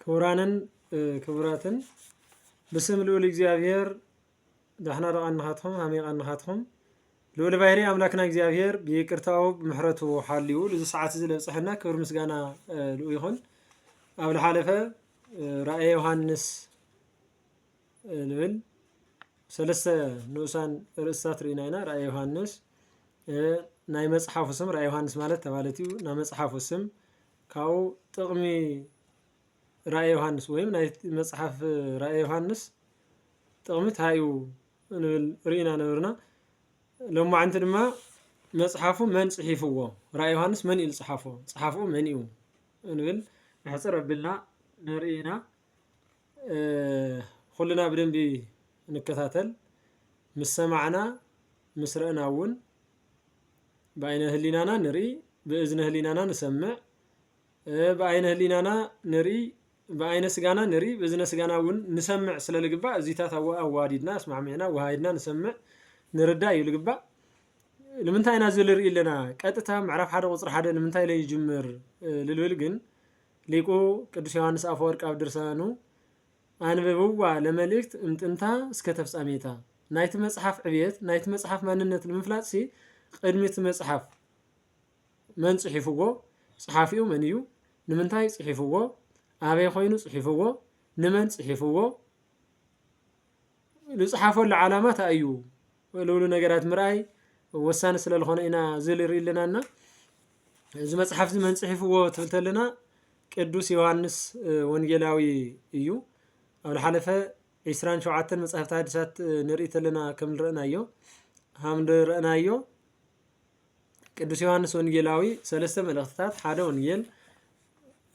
ክቡራንን ክቡራትን بسم لول እግዚአብሔር ደህና ረቃናኻትኩም ሃሚቃናኻትኩም لول ባይሪ አምላክና እግዚአብሔር በይቅርታው በምህረቱ ሓልዩ ለዚ ሰዓት ዝለብጽሕና ክብር ምስጋና ይኹን ኣብ ለሓለፈ ራእየ ዮሐንስ ንብል ሰለስተ ንኡሳን ርእሳት ርኢና ኢና ራእየ ዮሐንስ ናይ መጽሓፉ ስም ራእየ ዮሐንስ ማለት ተባለት እዩ ናይ መጽሓፉ ስም ካው ጥቕሚ ራእየ ዮሐንስ ወይም ናይ መጽሐፍ ራእየ ዮሐንስ ጥቕሚ ታዩ ንብል ርኢና ነበርና ሎማዓንቲ ድማ መጽሐፉ መን ጽሒፍዎ ራእየ ዮሐንስ መን ኢሉ ጽሓፎ ጽሓፉ መን እዩ ንብል ንሕፅር ኣቢልና ንርኢና ኩልና ብደንቢ ንከታተል ምስ ሰማዕና ምስ ረአና እውን በአይነ ህሊናና ንርኢ በእዝነ ህሊናና ንሰምዕ በአይነ ህሊናና ንርኢ በአይነ ስጋና ንርኢ በእዝነ ስጋና እውን ንሰምዕ ስለልግባእ እዚታት ኣዋዲድና ስማዕሚዕና ወሃይድና ንሰምዕ ንርዳእ እዩ ልግባእ ንምንታይ ኢና ዝብል ርኢ ኣለና ቀጥታ ምዕራፍ 1 ቁፅሪ 1 ንምንታይ ላይ ይጅምር ልብል ግን ሊቁ ቅዱስ ዮሐንስ አፈወርቅ ኣብ ድርሳኑ አንብብዋ ለመልእክት እምጥንታ እስከ ተፍጻሜታ ናይቲ መጽሐፍ ዕብየት ናይቲ መጽሐፍ ማንነት ንምፍላጥ ሲ ቅድሚት መጽሐፍ መን ጽሒፍዎ ጸሓፊኡ መን እዩ ንምንታይ ጽሒፍዎ ኣበይ ኮይኑ ጽሒፍዎ ንመን ጽሒፍዎ ዝጽሓፈሉ ዓላማ እንታይ እዩ ለውሉ ነገራት ምርኣይ ወሳኒ ስለዝኾነ ኢና ዝብል ርኢ ኣለናና እዚ መጽሓፍ እዚ መን ጽሒፍዎ ትብል ተለና ቅዱስ ዮሐንስ ወንጌላዊ እዩ ኣብ ለሓለፈ 27 መጽሐፍቲ ሓዲሳት ንርኢ ተለና ከም ንረአናዮ ሃም ንረአናዮ ቅዱስ ዮሐንስ ወንጌላዊ ሰለስተ መልእኽትታት ሓደ ወንጌል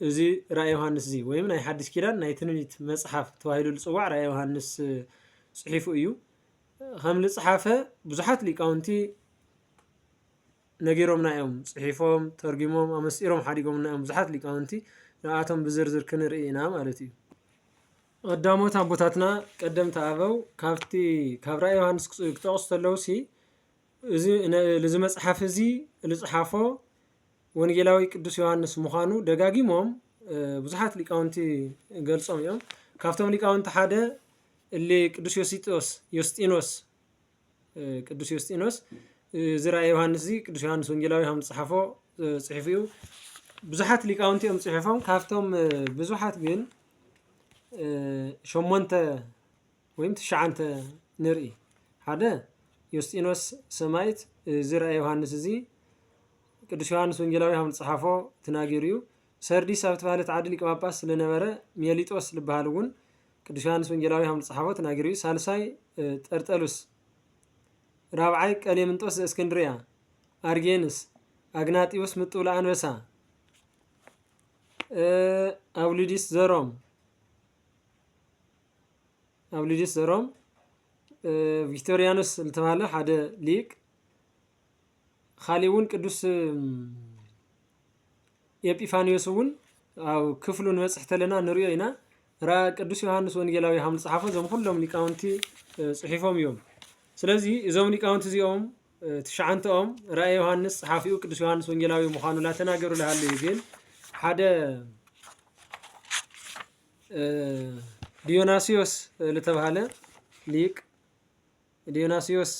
እዚ ራእየ ዮሐንስ እዚ ወይም ናይ ሓዲስ ኪዳን ናይ ትንቢት መጽሓፍ ተባሂሉ ዝጽዋዕ ራእየ ዮሐንስ ጽሒፉ እዩ ከም ዝጽሓፈ ብዙሓት ሊቃውንቲ ነጊሮምና እዮም ጽሒፎም ተርጊሞም ኣመስጢሮም ሓዲጎምና እዮም ብዙሓት ሊቃውንቲ ንኣቶም ብዝርዝር ክንርኢ ኢና ማለት እዩ ቀዳሞት ኣቦታትና ቀደምቲ ኣበው ካብ ራእየ ዮሐንስ ክጠቕሱ ተለዉ ሲ እዚ መጽሓፍ እዚ ዝጽሓፎ ወንጌላዊ ቅዱስ ዮሐንስ ምዃኑ ደጋጊሞም ብዙሓት ሊቃውንቲ ገልጾም እዮም ካብቶም ሊቃውንቲ ሓደ እሊ ቅዱስ ዮስጢኖስ እዚ ራእየ ዮሐንስ እዚ ቅዱስ ዮሐንስ ወንጌላዊ ከም ዝጽሓፎ ጽሒፉ እዩ ብዙሓት ሊቃውንቲ እዮም ጽሒፎም ካብቶም ብዙሓት ግን 8 ወይም 9 ንርኢ ሓደ ዮስጢኖስ ሰማይት እዚ ራእየ ዮሐንስ እዚ ቅዱስ ዮሐንስ ወንጌላዊ ከም ዝጽሓፎ ተናጊሩ እዩ ሰርዲስ ኣብ ተባሃለት ዓዲ ሊቀ ጳጳስ ስለነበረ ሜሊጦስ ዝበሃል እውን ቅዱስ ዮሐንስ ወንጌላዊ ከም ዝጽሓፎ ተናጊሩ እዩ ሳልሳይ ጠርጠሉስ ራብዓይ ቀሌምንጦስ ዘእስክንድርያ አርጌንስ አግናጢዮስ ምጡላ አንበሳ አውሊዲስ ዘሮም ቪክቶሪያኖስ ዝተባሃለ ሓደ ሊቅ ካሊእ እውን ቅዱስ ኤጲፋኒዮስ እውን ኣብ ክፍሉ ንበጽሕ ተለና ንሪኦ ኢና ቅዱስ ዮሐንስ ወንጌላዊ ከም ዝጽሓፎ እዞም ኩሎም ሊቃውንቲ ጽሒፎም እዮም ስለዚ እዞም ሊቃውንቲ እዚኦም 9ኦም ራእየ ዮሐንስ ጸሓፊኡ ቅዱስ ዮሐንስ ወንጌላዊ ምዃኑ ላተናገሩ ለሃለዩ ግን ሓደ ዲዮናስዮስ ዝተባሃለ ሊቅ ዲዮናስዮስ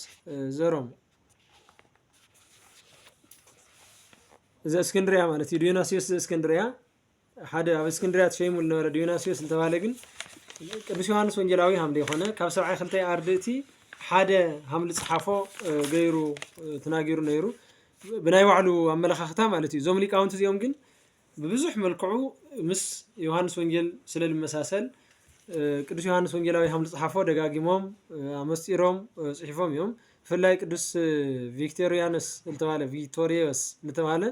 ዘሮም እዚ እስክንድርያ ማለት እዩ ዲዮናስዮስ እስክንድርያ ሓደ ኣብ እስክንድርያ ተሸይሙ ዝነበረ ዲዮናስዮስ ዝተባሃለ ግን ቅዱስ ዮሐንስ ወንጌላዊ ሃምለ ይኾነ ካብ 72 ኣርድእቲ ሓደ ሃምሊ ጽሓፎ ገይሩ ተናጊሩ ነይሩ ብናይ ባዕሉ ኣመለኻኽታ ማለት እዩ እዞም ሊቃውንቲ እዚኦም ግን ብብዙሕ መልክዑ ምስ ዮሐንስ ወንጌል ስለልመሳሰል ቅዱስ ዮሐንስ ወንጌላዊ ሃምሊ ጽሓፎ ደጋጊሞም ኣመስጢሮም ጽሒፎም እዮም ብፍላይ ቅዱስ ቪክቶሪዮስ ዝተባሃለ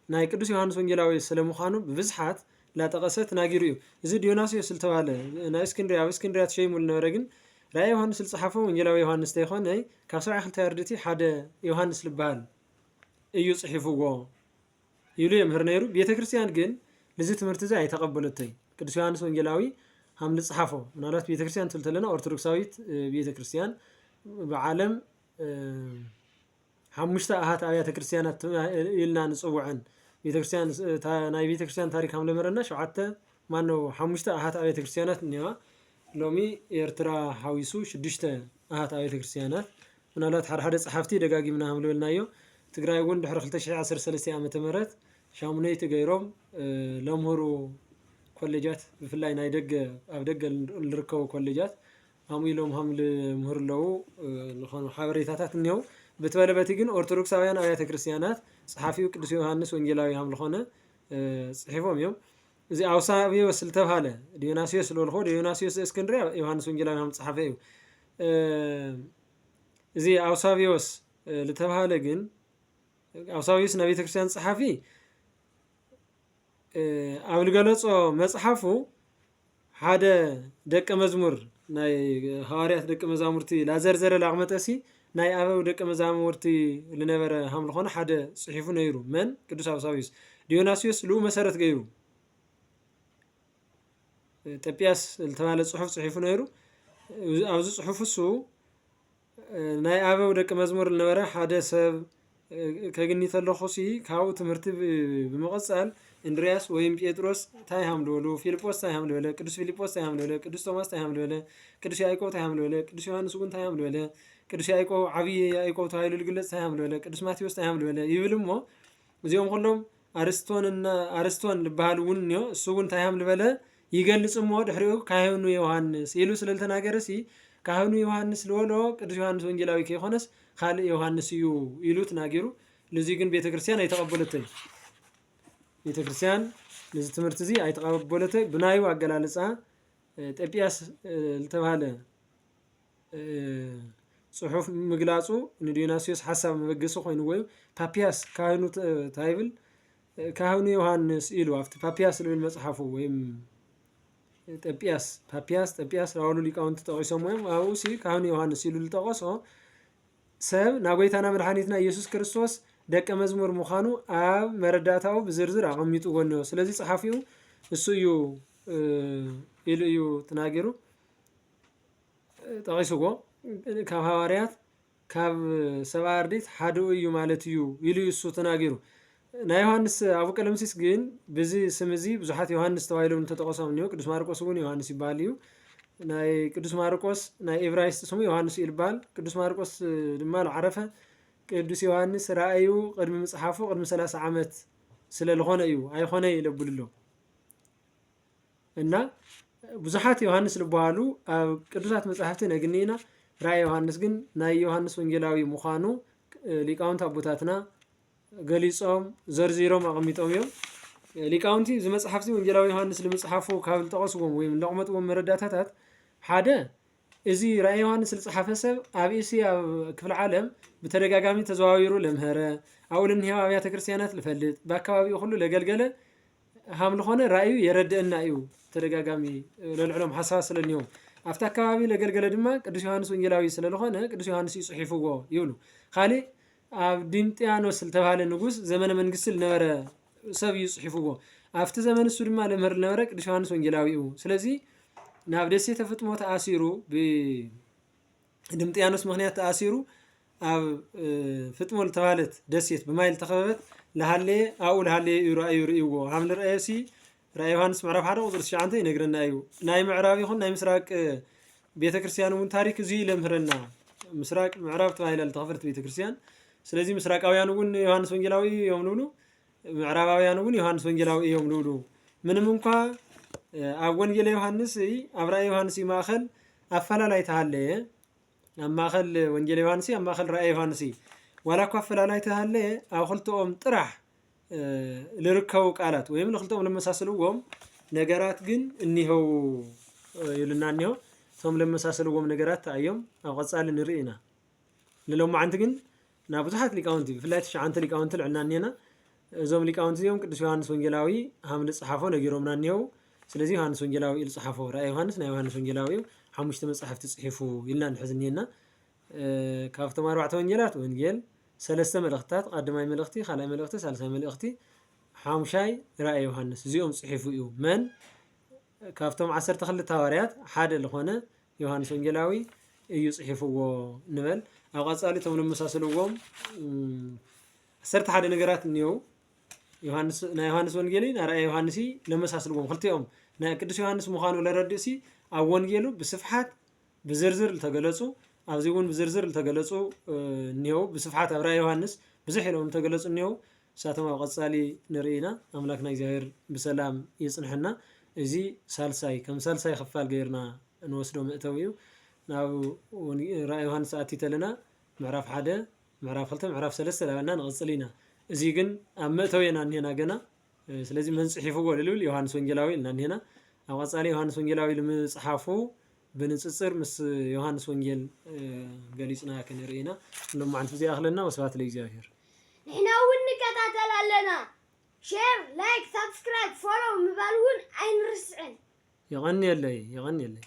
ናይ ቅዱስ ዮሐንስ ወንጌላዊ ስለምዃኑ ብብዝሓት ላጠቐሰ ተናጊሩ እዩ እዚ ዲዮናስዮስ ዝተባሃለ ናይ እስክንድርያ ተሸይሙ ዝነበረ ግን ራእየ ዮሐንስ ዝጽሓፎ ወንጌላዊ ዮሐንስ ተይኾነ ካብ 72 ኣርድእቲ ሓደ ዮሐንስ ዝበሃል እዩ ጽሒፍዎ ኢሉ የምህር ነይሩ ቤተክርስትያን ግን ለዚ ትምህርቲ እዚ ኣይተቐበለቶይ ቅዱስ ዮሐንስ ወንጌላዊ ሃም ዝጽሓፎ ምናልባት ቤተክርስትያን ትብል ተለና ኦርቶዶክሳዊት ቤተክርስትያን ብዓለም 5 ኣሃት ኣብያተ ክርስቲያናት ኢልና ንጽውዐን ቤተክርስትያን ናይ ቤተክርስትያን ታሪክ ከም ለመረና 7 ማነው ሓሙሽተ ኣሃት ኣብያተ ክርስቲያናት እኒዋ ሎሚ ኤርትራ ሓዊሱ 6 ኣሃት ኣብያተ ክርስቲያናት ምናልባት ሓደ ፀሓፍቲ ደጋጊምና ሃምልበልናዮ ትግራይ እውን ድሕሪ 2013 ዓመተ ምህረት ሻሙነይቲ ገይሮም ለምህሩ ኮሌጃት ብፍላይ ናይ ደገ ኣብ ደገ ዝርከቡ ኮሌጃት ኣሙኢሎም ሃምል ምህር ኣለዉ ዝኾኑ ሓበሬታታት እኒው በተበለበቲ ግን ኦርቶዶክሳውያን ኣብያተ ክርስቲያናት ፀሓፊው ቅዱስ ዮሃንስ ወንጌላዊ ሃም ዝኾነ ጽሒፎም እዮም እዚ አውሳቢዮስ ዝተባሃለ ዲዮናስዮስ ለልኾ ዲዮናስዮስ እስክንድርያ ዮሃንስ ወንጌላዊ ሃም ፀሓፈ እዩ እዚ አውሳቢዮስ ዝተባሃለ ግን አውሳቢዮስ ናይ ቤተ ክርስቲያን ፀሓፊ ኣብ ልገለጾ መጽሓፉ ሓደ ደቀ መዝሙር ናይ ሐዋርያት ደቀ መዛሙርቲ ላዘርዘረ ላቅመጠሲ ናይ ኣበው ደቀ መዛሙርቲ ዝነበረ ሃም ዝኾነ ሓደ ጽሒፉ ነይሩ መን ቅዱስ አውሳቢዮስ ዲዮናስዮስ ሉ መሰረት ገይሩ ጠጲያስ ዝተባሃለ ጽሑፍ ጽሒፉ ነይሩ ኣብዚ ጽሑፍ እሱ ናይ ኣበው ደቀ መዝሙር ዝነበረ ሓደ ሰብ ከግኒ ተለኹሲ ካብኡ ትምህርቲ ብመቐጻል እንድሪያስ ወይም ጴጥሮስ ታይ ሃምልበሉ ፊልጶስ ታይ ሃምልበለ ቅዱስ ፊልጶስ ታይ ሃምልበለ ቅዱስ ቶማስ ታይ ሃምልበለ ቅዱስ ያዕቆብ ታይ ሃምልበለ ቅዱስ ዮሐንስ እውን ታይ ሃምልበለ ቅዱስ ያዕቆብ ዓብይ ያዕቆብ ተባሂሉ ዝግለጽ ታይ ሃምልበለ ቅዱስ ማቴዎስ ታይ ሃምልበለ ይብል እሞ እዚኦም ኩሎም አርስቶን ዝበሃል እውን እኒኦ እሱ እውን ታይ ሃምልበለ ይገልጽ እሞ ድሕሪኡ ካህኑ ዮሐንስ ኢሉ ስለልተናገረሲ ካህኑ ዮሐንስ ልወሎ ቅዱስ ዮሐንስ ወንጌላዊ ከይኾነስ ካልእ ዮሐንስ እዩ ኢሉ ተናገሩ ለዚ ግን ቤተክርስቲያን አይተቀበለተይ ቤተክርስቲያን ለዚ ትምህርት እዚ አይተቀበለተይ ብናዩ አገላለጻ ጠጲያስ ዝተባሃለ ጽሑፍ ምግላጹ ንዲዮናስዮስ ሐሳብ መበገሱ ኮይኑ ወይ ፓፒያስ ካህኑ ታይብል ካህኑ ዮሐንስ ኢሉ አፍቲ ፓፒያስ ልብል መጽሐፉ ወይም ጠጲያስ ራውሉ ሊቃውንት ተጠቂሶም አውሲ ካህኑ ዮሐንስ ኢሉ ልጠቀሶ ሰብ ናጎይታና መድኃኒትና ኢየሱስ ክርስቶስ ደቀ መዝሙር ምዃኑ ኣብ መረዳታው ብዝርዝር አቀሚጡ ጎንዮ ስለዚ ጸሐፊው እሱ እዩ ኢሉ እዩ ተናገሩ ጠቂሱጎ ካብ ሐዋርያት ካብ ሰብአ አርድእት ሓደ እዩ ማለት እዩ ኢሉ እሱ ተናገሩ ናይ ዮሐንስ አቡ ቀለምሲስ ግን በዚ ስም እዚ ብዙሓት ዮሐንስ ተባሂሎም ተጠቀሶም ነው ቅዱስ ማርቆስ እውን ዮሐንስ ይባል እዩ ናይ ቅዱስ ማርቆስ ናይ ኤብራይስጥ ስሙ ዮሐንስ ይልባል ቅዱስ ማርቆስ ድማ ዓረፈ ቅዱስ ዮሐንስ ራእዩ ቅድሚ መጽሐፉ ቅድሚ 30 ዓመት ስለልኾነ እዩ አይኾነ ይለብልሎ እና ብዙሓት ዮሐንስ ልበሃሉ ኣብ ቅዱሳት መጽሐፍቲ ነግኒና ራእይ ዮሐንስ ግን ናይ ዮሐንስ ወንጌላዊ ምዃኑ ሊቃውንት አቦታትና ገሊጾም ዘርዚሮም አቀሚጦም እዮም ሊቃውንቲ ዝመጽሐፍቲ ወንጌላዊ ዮሐንስ ለመጽሐፉ ካብ ልጠቀስዎም ወይም ለቅመጥዎም መረዳታታት ሓደ እዚ ራእይ ዮሐንስ ዝጸሐፈ ሰብ ኣብ እስያ ክፍለ ዓለም በተደጋጋሚ ተዘዋዊሩ ለምህረ አውልን ህያው አብያተ ክርስቲያናት ልፈልጥ በአካባቢው ሁሉ ለገልገለ ሃም ለሆነ ራእዩ የረደእና እዩ ተደጋጋሚ ለልዕሎም ሐሳብ ስለኒው አፍታ አካባቢ ለገልገለ ድማ ቅዱስ ዮሐንስ ወንጌላዊ ስለለሆነ ቅዱስ ዮሐንስ ይጽሒፍዎ ይብሉ ካሊ ኣብ ዲንጥያኖስ ዝተባሃለ ንጉስ ዘመነ መንግስት ለነበረ ሰብ ይጽሒፍዎ አፍቲ ዘመን እሱ ድማ ለምህር ለነበረ ቅዱስ ዮሐንስ ወንጌላዊ እዩ ስለዚ ናብ ደሴተ ፍጥሞ ተኣሲሩ ብድምጥያኖስ ምክንያት ተኣሲሩ ኣብ ፍጥሞ ዝተባሃለት ደሴት ብማይል ተኸበበት ለሃለየ ኣብኡ ለሃለየ ራእዩ ርእይዎ ሃም ንርአሲ ራእይ ዮሐንስ ምዕራፍ 1 ቁጥር 9 ይነግረና እዩ ናይ ምዕራብ ይኹን ናይ ምስራቅ ቤተክርስቲያን እውን ታሪክ እዚ ለምህረና ምስራቅ ምዕራብ ተባሂላ ተኸፈለት ቤተክርስቲያን ስለዚ ምስራቃውያን እውን ዮሐንስ ወንጌላዊ እዮም ልብሉ ምዕራባውያን እውን ዮሐንስ ወንጌላዊ እዮም ልብሉ ምንም እንኳ ኣብ ወንጌል ዮሐንስ ኣብ ራእይ ዮሐንስ ማእኸል ኣፈላላይ ተሃለየ ኣብ ማእኸል ወንጌል ዮሐንስ ኣብ ማእኸል ራእይ ዮሐንስ ዋላ እኳ ኣፈላላይ ተሃለየ ኣብ ክልተኦም ጥራሕ ልርከቡ ቃላት ወይም ለክልተኦም ለመሳሰልዎም ነገራት ግን እኒህው ይሉና እኒሆ ቶም ለመሳሰልዎም ነገራት እዮም ኣብ ቀጻሊ ንርኢና ለሎም ማዓንቲ ግን ና ብዙሓት ሊቃውንቲ ብፍላይ 9 ሊቃውንቲ ልዕልና እኒና እዞም ሊቃውንቲ እዮም ቅዱስ ዮሐንስ ወንጌላዊ ሃም ልጽሓፎ ነጊሮምና እኒው ስለዚ ዮሐንስ ወንጌላዊ ልጽሓፎ ራእይ ዮሐንስ ናይ ዮሐንስ ወንጌላዊ 5 መጽሐፍቲ ጽሒፉ ኢልና ንሕዝኒና ካብቶም 4 ወንጌላት ወንጌል 3 መልእኽትታት ቀዳማይ መልእኽቲ ካልኣይ መልእኽቲ ሳልሳይ መልእኽቲ ሓሙሻይ ራእይ ዮሐንስ እዚኦም ጽሒፉ እዩ መን ካብቶም 12 ሐዋርያት ሓደ ለኾነ ዮሐንስ ወንጌላዊ እዩ ጽሒፍዎ ንበል ኣብ ቀጻሊ ቶም ለመሳሰልዎም 11 ነገራት እኒው يوحنس ونجيلي نرى يوحنسي لما ساسلوهم خلتيهم نا قدس يوحنس مخانو لردسي أو ونجيلو بصفحات بزرزر التجلسوا أبزيون بزرزر التجلسوا نيو بصفحات أبرا يوحنس بزحلهم تجلسوا نيو ساتما قصالي نرينا أملاكنا يزهر بسلام يصنحنا زي سالساي كم سالساي خفال غيرنا نوصلو مأتويو ناو رأي يوحنس آتي تلنا معرف حدا معرف خلته معرف سلسلة لنا نغصلينا زي جن مأتوينا هنا جنا سلازم منصحفو وللول يوحنس ونجلاوي لنا هنا أو قصالي يوحنس ونجلاوي لمصحفو بنصصر مس يوحنس ونجل جالسنا كنرينا لما عن فزي أخلنا وسبات لي زاهر إحنا أول نكتاتل لنا شير لايك سبسكرايب فولو مبالون عين رسعن يغني اللي